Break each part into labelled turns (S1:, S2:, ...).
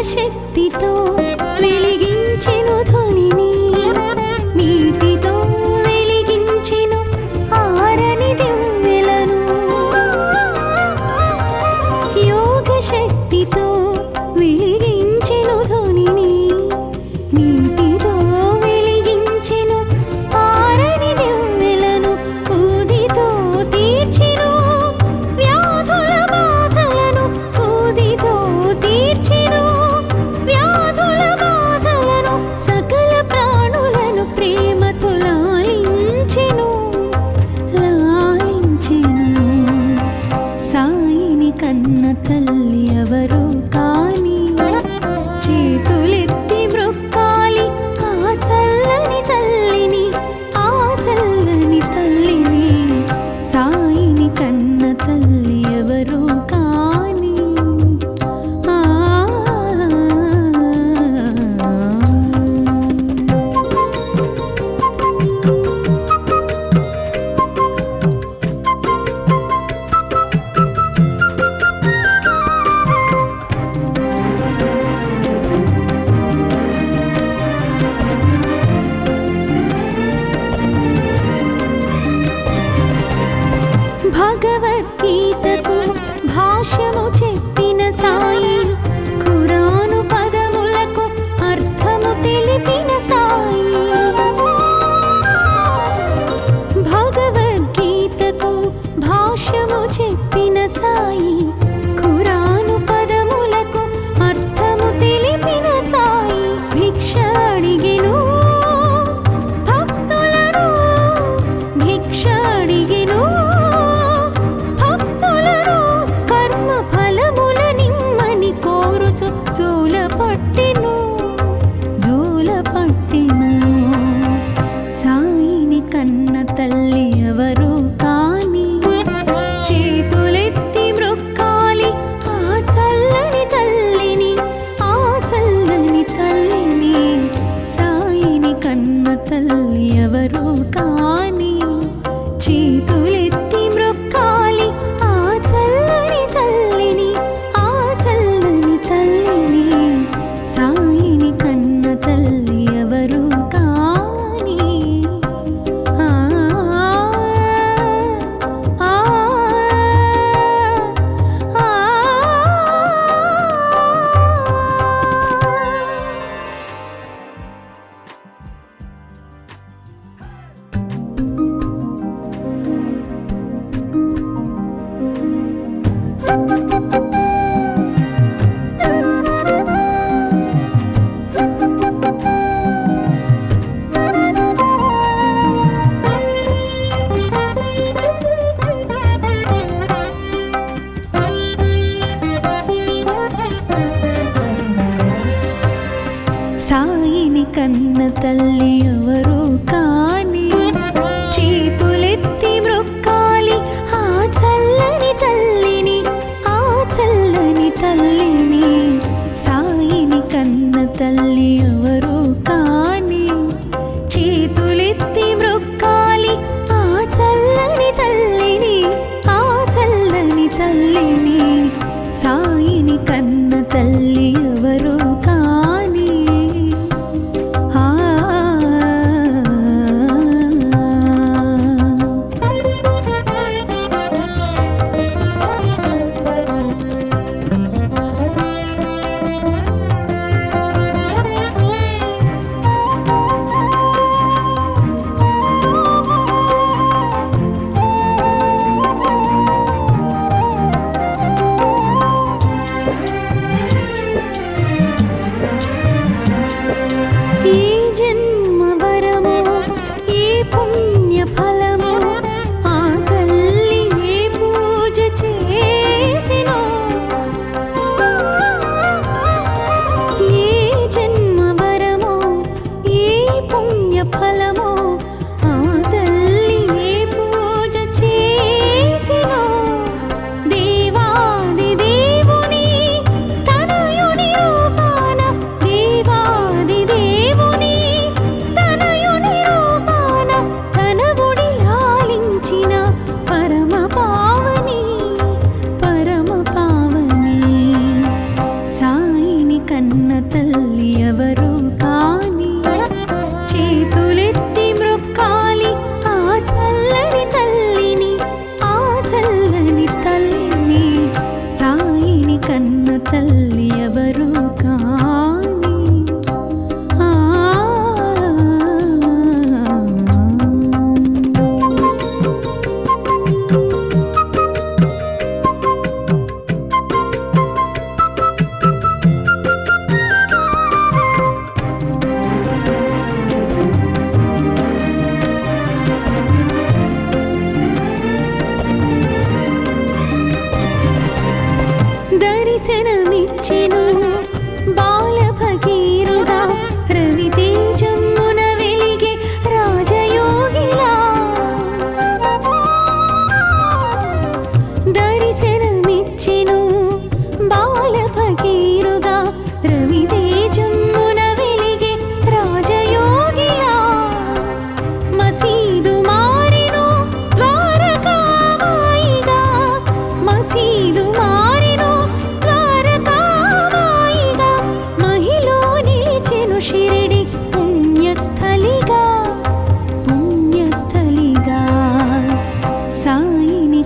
S1: శక్తితో వెలిగించెను ధ్వనిని, నీటితో వెలిగించెను ఆరని దివ్వెలను. యోగ శక్తితో వెలిగించెను ధ్వనిని, నీటితో వెలిగించెను ఆరని దివ్వెలను. ఊదితో తీర్చెను వ్యాధుల బాధలను, ఊదితో తీర్చెను వ్యాధుల బాధలను. సకల ప్రాణులను ప్రేమతో లాలించెను, లాలించెను. సాయిని కన్న తల్లి ఎవరు కాని, చేతులెత్తి మ్రొక్కాలి ఆ చల్లని తల్లిని, ఆ చల్లని తల్లిని. సాయిని కన్న తల్లి ఎవరు కాని. భగవద్గీతకు భాష్యము చెప్పిన సాయి, ఖురాను పదములకు అర్థము తెలిపిన సాయి. భగవద్గీతకు భాష్యము చెప్పిన సాయి, ఖురాను పదములకు అర్థము తెలిపిన సాయి. భిక్ష అడిగెను భక్తులను, భిక్ష అడిగెను భక్తులను. కర్మ ఫలముల నిమ్మని కోరుచు జోల పట్టెను, జోల పట్టెను. సాయిని కన్న తల్లి ఎవరు కాని, చేతులెత్తి మ్రొక్కాలి ఆ చల్లని తల్లిని, ఆ చల్లని తల్లిని. సాయిని కన్న తల్లి ఎవరు కాని, చేతులెత్తి మ్రొక్కాలి ఆ చల్లని తల్లిని, ఆ చల్లని తల్లిని. సాయిని కన్న తల్లి ఎవరు కాని. ఆ ఆ ఆ సాయిని కన్న తల్లి ఎవరు కాని, చేతులెత్తి మ్రొక్కాలి ఆ చల్లని తల్లిని, ఆ చల్లని తల్లిని. సాయిని కన్న తల్లి ఎవరు కాని, చేతులెత్తి మ్రొక్కాలి ఆ చల్లని తల్లిని, ఆ చల్లని తల్లిని. సాయిని కన్న తల్లి ఎవరు కాని. ఆ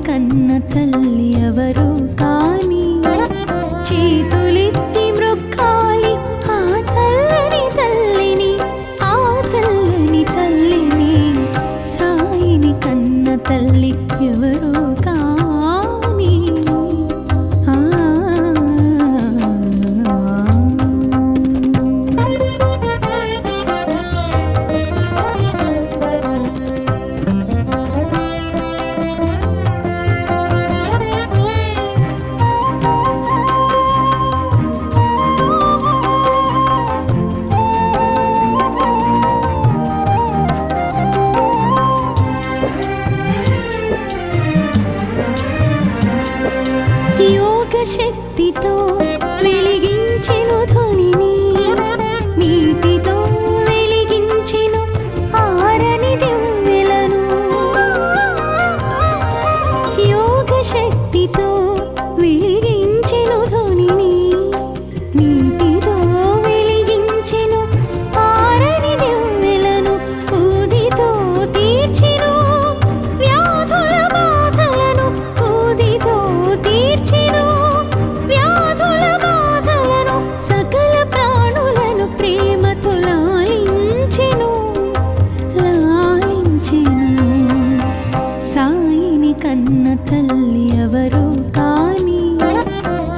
S1: కన్న తల్లి ఎవరు కాని చేతులెత్తి మ్రొక్కాలి ఆ చల్లని తల్లిని, ఆ చల్లని తల్లిని. సాయిని కన్న తల్లి ఎవరు కాని శక్తితో వెలిగించెను ధ్వనిని, నీటితో వెలిగించెను ఆరని దివ్వెలను. యోగ శక్తితో వెలిగించెను ధ్వనిని, నీటితో వెలిగించెను ఆరని దివ్వెలను. ఊదితో తీర్చెను వ్యాధుల బాధలను, ఊదితో తీర్చెను సకల ప్రాణులను ప్రేమతో లాలించెను, లాలించెను. సాయిని కన్న తల్లి ఎవరు కాని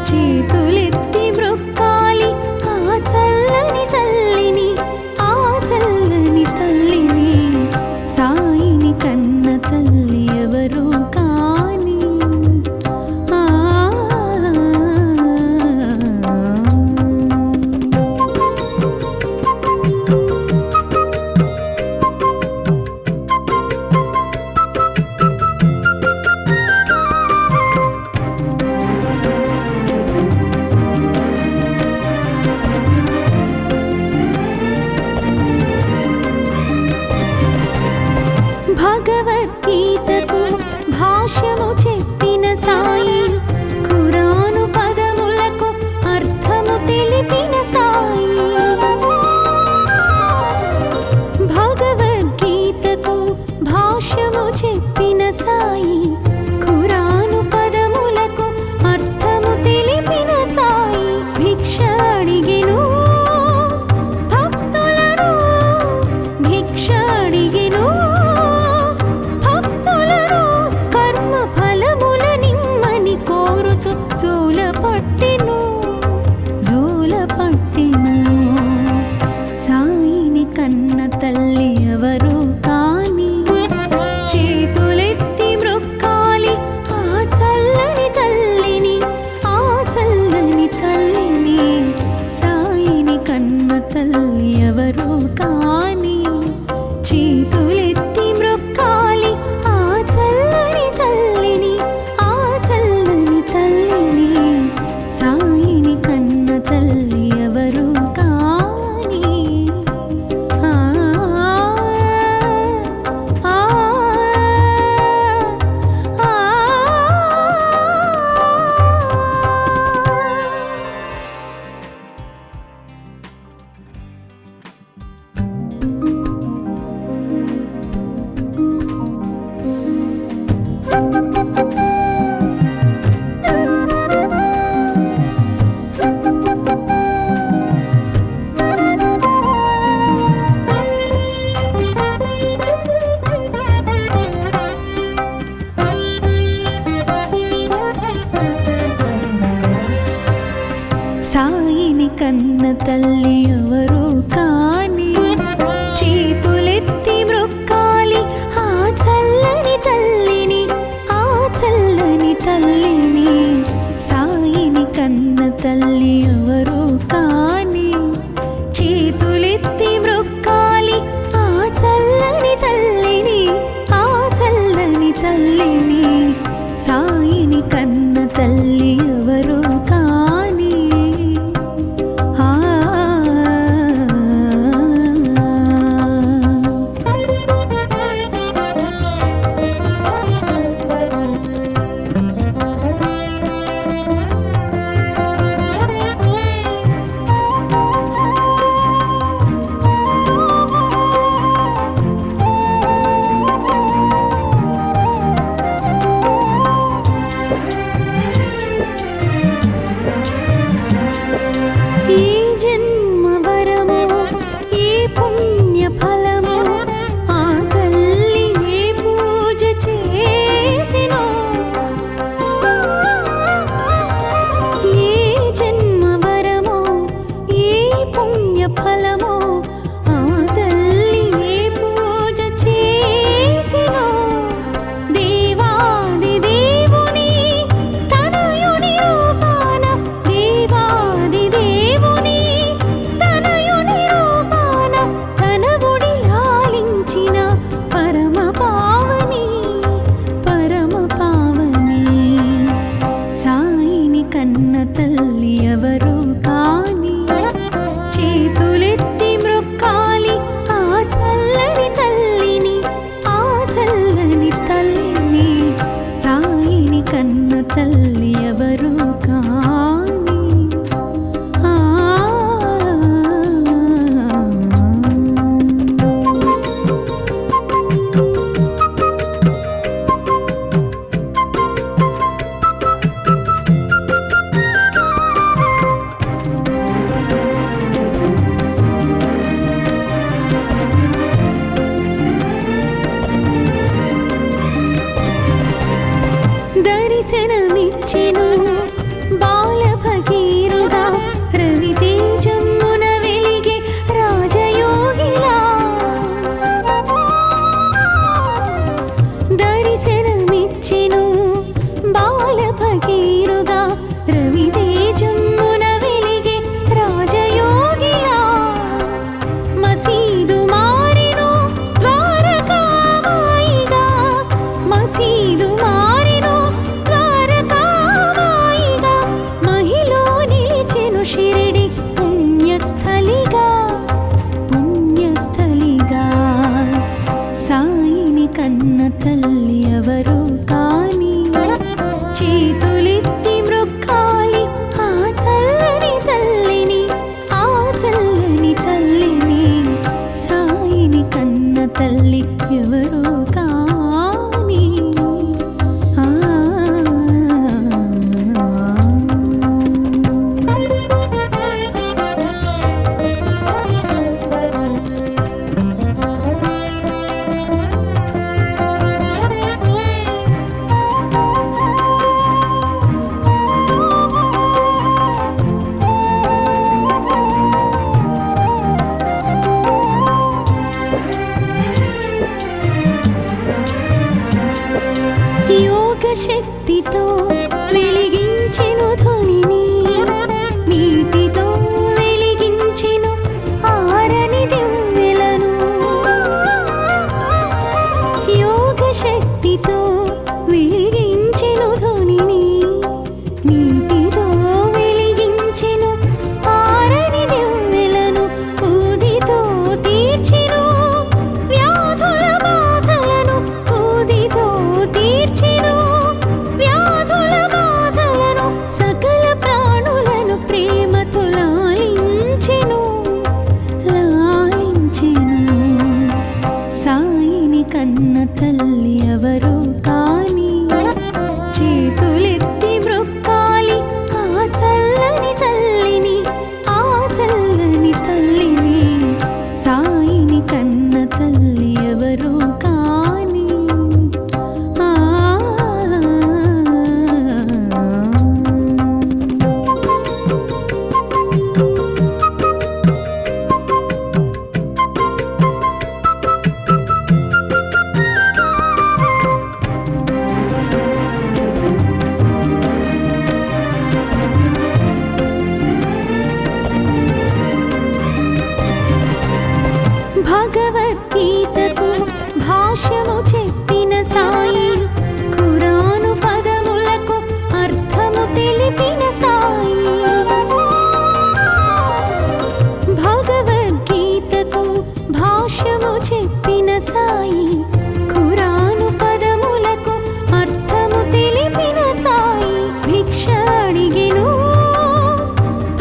S1: చేతులెత్తి మ్రొక్కాలి ఆ చల్లని తల్లిని, ఆ చల్లని తల్లిని. సాయిని కన్న తల్లి ఎవరు కాని భగవద్గీతకు భాష్యము చెప్పిన సాయి, ఖురాను పదములకు అర్థము తెలిపిన సాయి. భగవద్గీతకు భాష్యము చెప్పిన సాయి, ఖురాను పదములకు అర్థము తెలిపిన సాయి. భిక్ష అడిగెను భక్తులను, భిక్ష అడిగెను కర్మ ఫలముల నిమ్మని కోరుచు జోల పట్టెను, జోల పట్టెను. సాయిని కన్న తల్లి ఎవరు కాని చేతులెత్తి మ్రొక్కాలి ఆ చల్లని తల్లిని, ఆ చల్లని తల్లిని. సాయిని కన్న తల్లి ఎవరు కాని చేతులెత్తి మ్రొక్కాలి ఆ చల్లని తల్లిని, ఆ చల్లని తల్లిని. సాయిని కన్న తల్లి ఎవరు కాని సాయిని కన్న తల్లి ఎవరు కాని చేతులెత్తి మ్రొక్కాలి ఆ చల్లని తల్లిని, ఆ చల్లని తల్లిని. సాయిని కన్న తల్లి ఎవరు కాని చేతులెత్తి మ్రొక్కాలి ఆ చల్లని తల్లిని, ఆ చల్లని తల్లిని. సాయిని కన్న తల్లి ఎవరు కాని తల్లి ఎవరు కాని ఆ దర్శనమిచ్చెను బాల భగీరథ రవితేజమున వెలిగే రాజయోగిలా దర్శనమిచ్చెను బాల భగీరథ రవితేజమున వెలిగే రాజయోగిలా మసీదు మారెను ద్వారకామాయిగా మసీదు మారెను ద్వారకామాయిగా మహిలో నిలిచెను షిరిడి పుణ్యస్థలిగా పుణ్యస్థలిగా సాయిని కన్న తల్లి ఎవరు కాని చేతులెత్తి మ్రొక్కాలి ఆ చల్లని తల్లిని ఆ చల్లని తల్లిని సాయిని కన్న తల్లి ఎవరు కాని ఆ యోగ శక్తితో వెలిగించెను ధ్వనిని నీటితో వెలిగించెను ఆరని దివ్వెలను యోగ శక్తితో వెలిగించెను ధ్వనిని నీటితో వెలిగించెను ఆరని దివ్వెలను ఊదితో తీర్చెను వ్యాధుల బాధలను ఊదితో తీర్చెను వ్యాధుల బాధలను సకల ప్రాణులను ప్రేమతో లాలించెను లాలించెను సాయిని కన్న తల్లి ఎవరు కాని చేతులెత్తి మ్రొక్కాలి ఆ చల్లని తల్లిని ఆ చల్లని తల్లిని సాయిని కన్న తల్లి ఎవరు కాని ఆ భగవద్గీతకు భాష్యము చెప్పిన సాయి ఖురాను పదములకు అర్థము తెలిపిన సాయి భగవద్గీతకు భాష్యము చెప్పిన సాయి ఖురాను పదములకు అర్థము తెలిపిన సాయి భిక్ష అడిగెను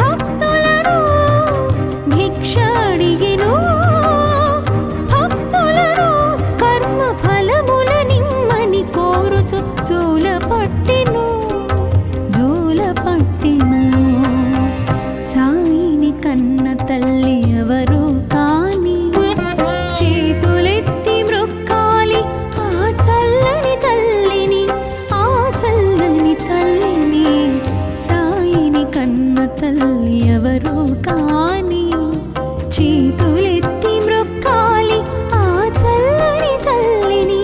S1: భక్తులను భిక్ష అడిగెను భక్తులను కర్మ ఫలముల నిమ్మని కోరుచు జోల పట్టెను జోల పట్టెను సాయిని కన్న తల్లి ఎవరు కాని చేతులెత్తి మ్రొక్కాలి ఆ చల్లని తల్లిని ఆ చల్లని తల్లిని సాయిని కన్న తల్లి ఎవరు కాని చేతులెత్తి మ్రొక్కాలి ఆ చల్లని తల్లిని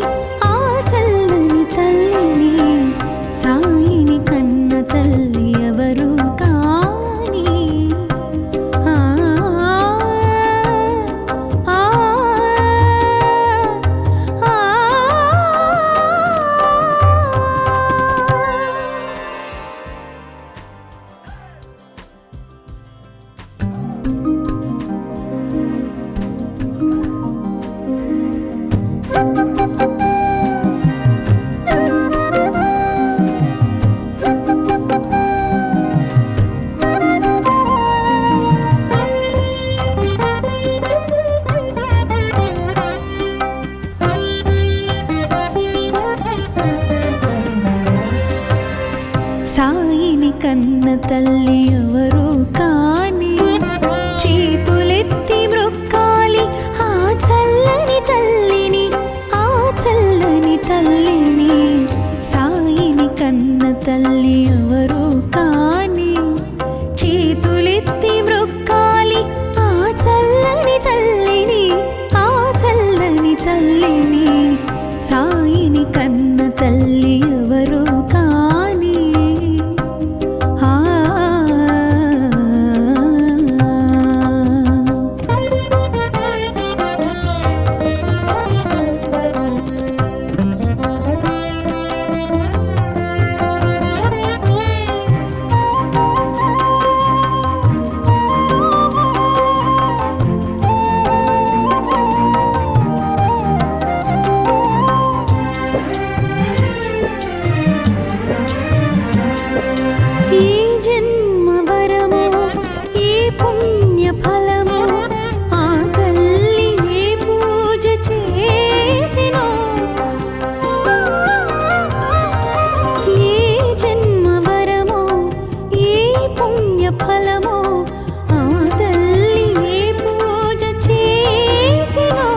S1: ఆ చల్లని తల్లిని సాయిని కన్న తల్లి ఎవరు కాని ఆ ఆ ఆ ఆ సాయిని కన్న తల్లి ఎవరో కాని చేతులెత్తి మ్రొక్కాలి ఆ చల్లని తల్లిని, ఆ చల్లని తల్లిని. సాయిని కన్న తల్లి ఎవరో కాని చేతులెత్తి మ్రొక్కాలి ఆ చల్లని తల్లిని, ఆ చల్లని తల్లిని. సాయిని కన్న తల్లి ఎవరో కాని ఏ జన్మ వరమో ఏ పుణ్య ఫలమో ఆ తల్లి ఏ పూజ చేసినో, ఏ జన్మ వరమో ఏ పుణ్య ఫలమో ఆ తల్లి ఏ పూజ చేసినో.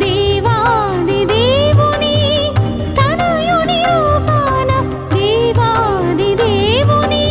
S1: దేవాది దేవుని తనయుని రూపాన, దేవాది దేవుని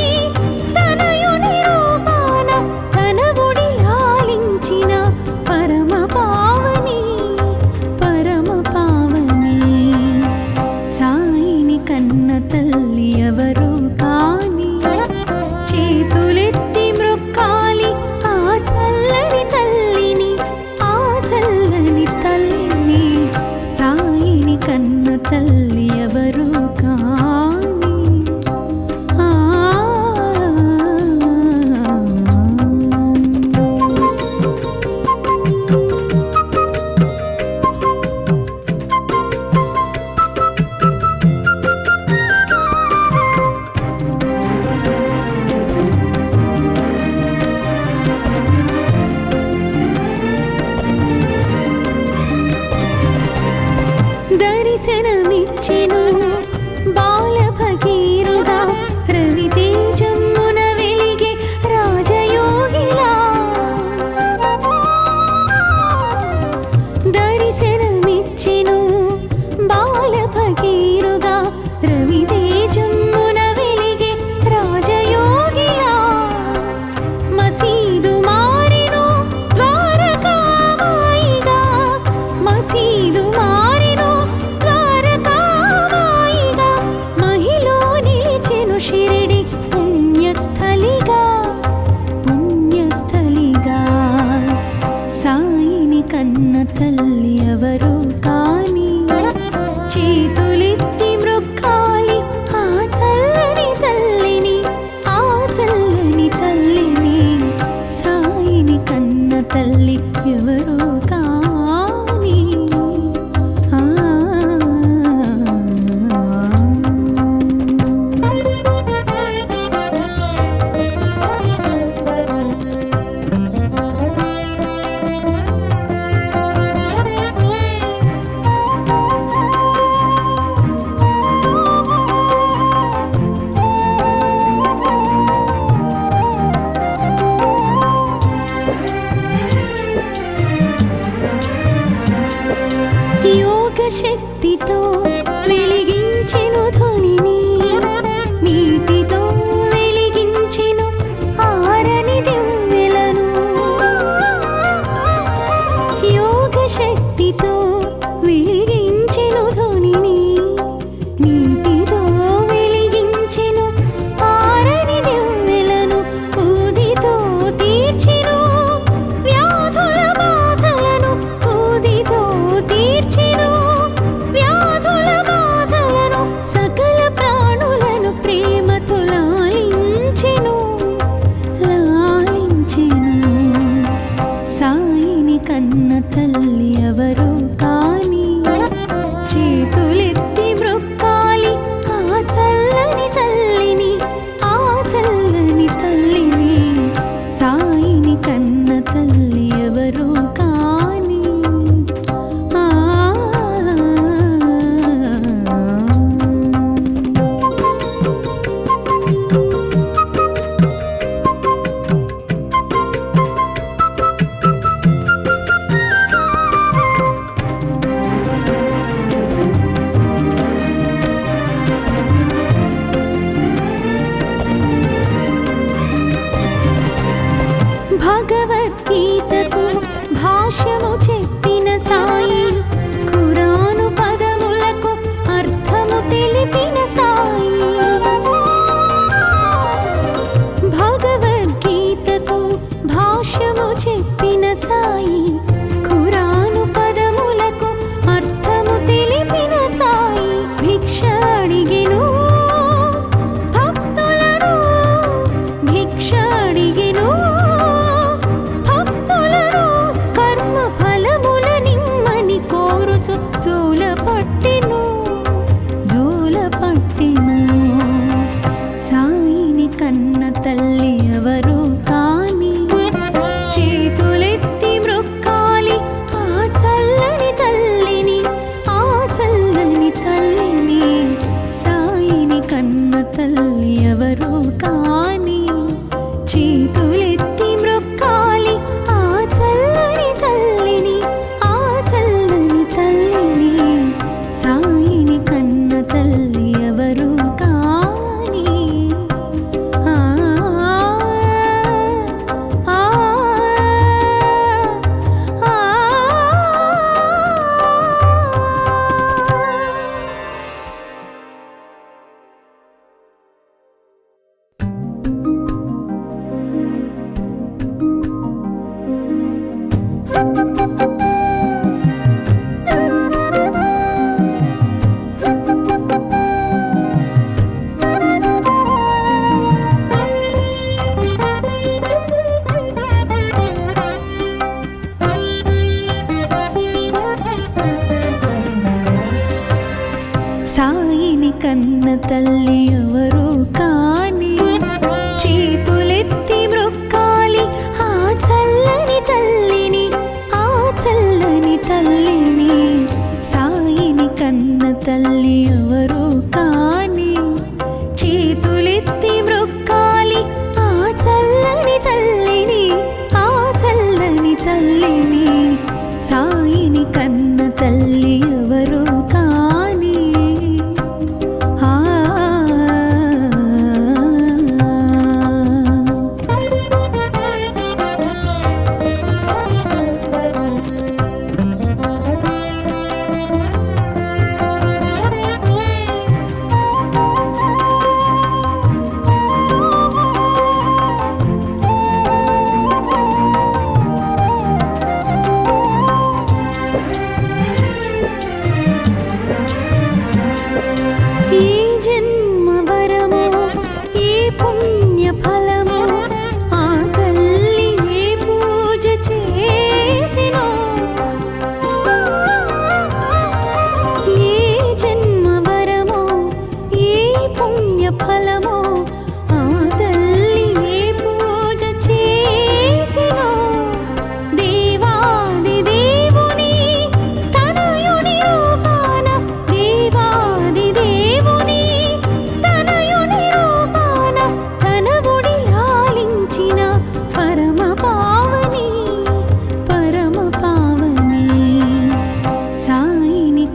S1: తల్లి ఎవరు కాని చేతులెత్తి మ్రొక్కాలి ఆ చల్లని తల్లిని ఆ చల్లని తల్లిని సాయిని కన్న తల్లి ఎవరు కాని ఆ ఆ ఆ సాయిని కన్న తల్లి ఎవరు కాని చేతులెత్తి మ్రొక్కాలి ఆ చల్లని తల్లిని ఆ చల్లని తల్లిని సాయిని కన్న తల్లి ఎవరు కాని చేతులెత్తి మ్రొక్కాలి ఆ చల్లని తల్లిని ఆ చల్లని తల్లిని సాయిని కన్న తల్లి ఎవరు కాని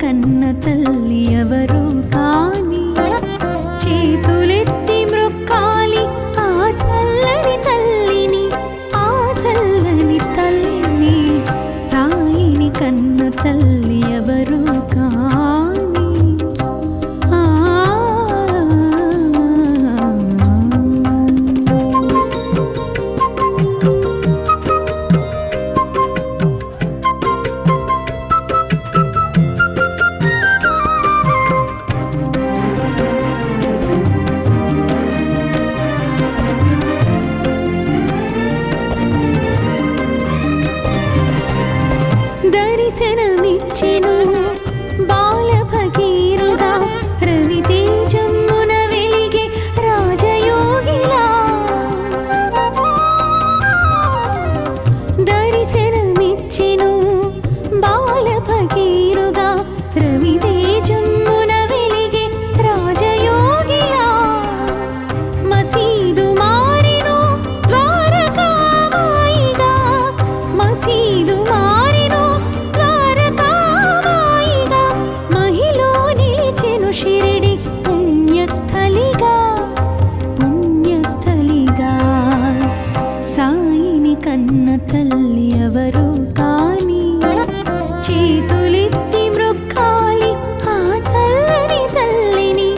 S1: కన్న తల్లి ఎవరు కాని చేతులెత్తి మ్రొక్కాలి ఆ చల్లని తల్లిని ఆ చల్లని తల్లిని సాయిని కన్న తల్లి ఎవరు కాని దర్శనమిచ్చెను బాల భగీరథ రవితేజమున వెలిగే రాజయోగిలా దర్శనమిచ్చెను బాల భగీరథ రవితేజమున వెలిగే రాజయోగిలా మసీదు మారెను ద్వారకామాయిగా మసీదు షిరిడి పుణ్యస్థలిగా పుణ్యస్థలిగా సాయిని కన్న తల్లి ఎవరు కాని చేతులెత్తి మ్రొక్కాలి ఆ చల్లని తల్లిని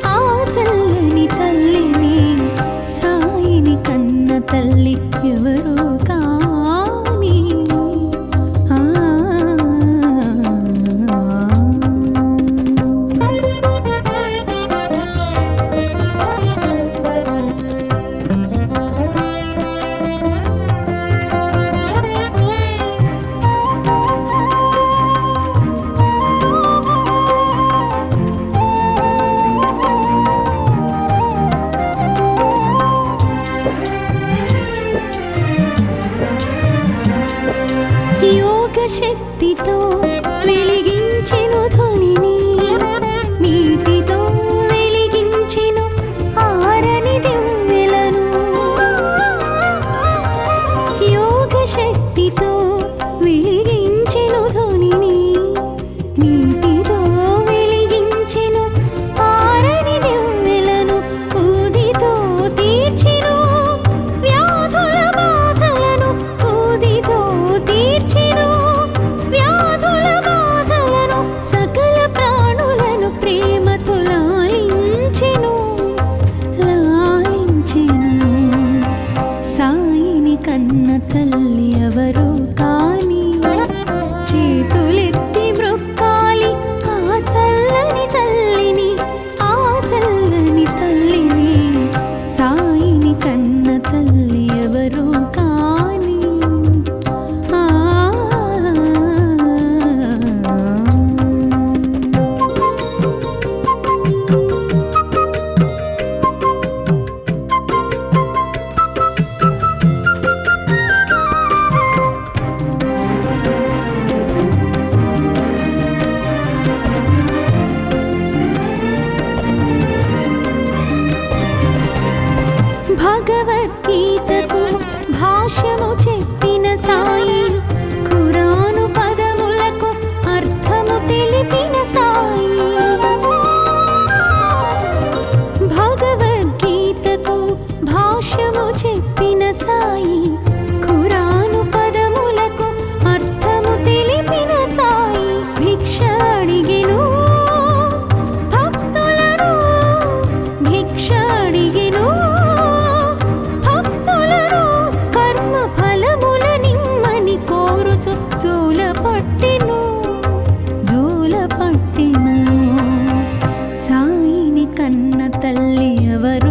S1: ఆ చల్లని తల్లిని సాయిని కన్న తల్లి ఎవరు కాని శక్తితో వెలిగించెను ధ్వనిని నీటితో వెలిగించెను ఆ కన్న తల్లి ఎవరు